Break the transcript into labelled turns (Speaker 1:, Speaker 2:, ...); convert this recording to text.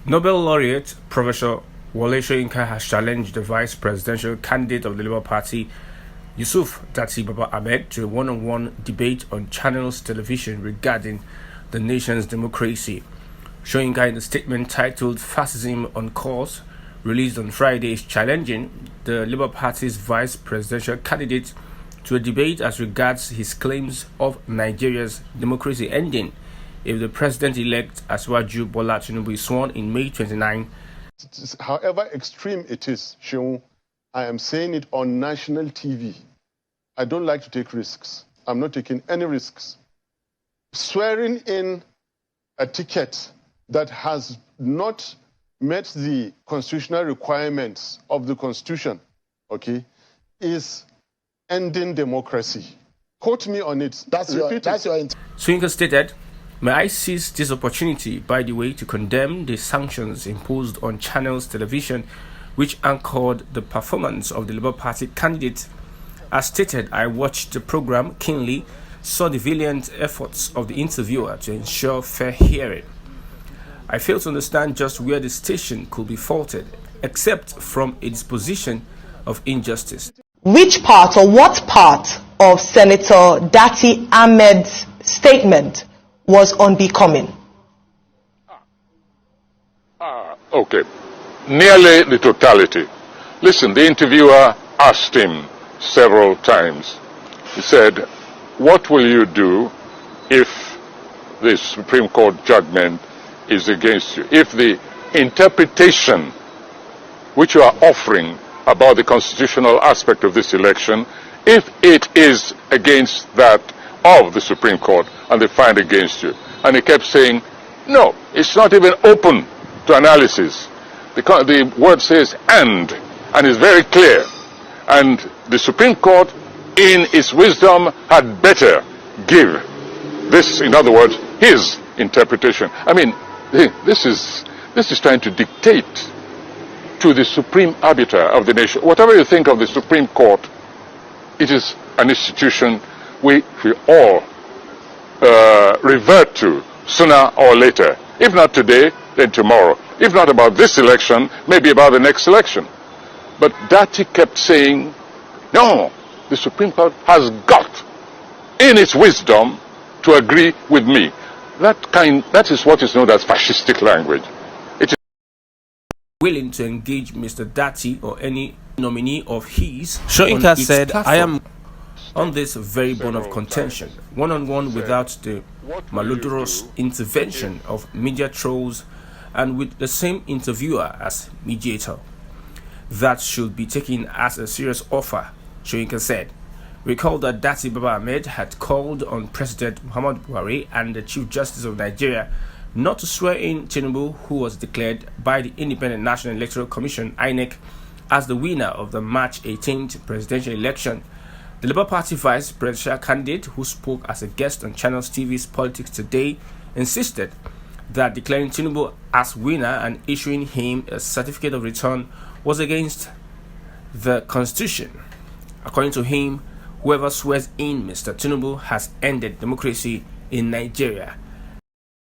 Speaker 1: Nobel laureate Professor Wole Soyinka has challenged the vice presidential candidate of the Labour Party, Datti Ahmed, to a one-on-one debate on Channels Television regarding the nation's democracy. Soyinka, in a statement titled "Fascism on Course," released on Friday, is challenging the Labour Party's vice presidential candidate to a debate as regards his claims of Nigeria's democracy ending if the president-elect Asiwaju Bola Tinubu is sworn in May 29.
Speaker 2: However extreme it is, Sheung, I am saying it on national TV. I don't like to take risks. I'm not taking any risks. Swearing in a ticket that has not met the constitutional requirements of the Constitution, okay, is ending democracy. Quote me on it. That's your
Speaker 1: Soyinka stated, "May I seize this opportunity, by the way, to condemn the sanctions imposed on Channels Television, which anchored the performance of the Labour Party candidate. As stated, I watched the program keenly, saw the valiant efforts of the interviewer to ensure fair hearing. I fail to understand just where the station could be faulted, except from its position of injustice."
Speaker 3: Which part or what part of Senator Datti Ahmed's statement was unbecoming?
Speaker 4: Okay. Nearly the totality. Listen, the interviewer asked him several times. He said, "What will you do if the Supreme Court judgment is against you? If the interpretation which you are offering about the constitutional aspect of this election, if it is against that of the Supreme Court and they find against you?" And he kept saying, "No, it's not even open to analysis. The word says and it's very clear. And the Supreme Court, in its wisdom, had better give this, in other words, his interpretation." I mean, this is trying to dictate to the supreme arbiter of the nation. Whatever you think of the Supreme Court, it is an institution we all revert to sooner or later. If not today, then tomorrow. If not about this election, maybe about the next election. But Datti kept saying, no, the Supreme Court has got, in its wisdom, to agree with me. That is what is known as fascistic language.
Speaker 1: Willing to engage Mr. Datti or any nominee of his, Soyinka said, "I am on this very bone of contention, one-on-one without the malodorous intervention of media trolls and with the same interviewer as mediator. That should be taken as a serious offer," Soyinka said. Recall that Datti Ahmed had called on President Muhammadu Buhari and the Chief Justice of Nigeria not to swear in Tinubu, who was declared by the Independent National Electoral Commission (INEC) as the winner of the March 18th presidential election. The Labour Party vice presidential candidate, who spoke as a guest on Channels TV's Politics Today, insisted that declaring Tinubu as winner and issuing him a certificate of return was against the Constitution. According to him, whoever swears in Mr. Tinubu has ended democracy in Nigeria.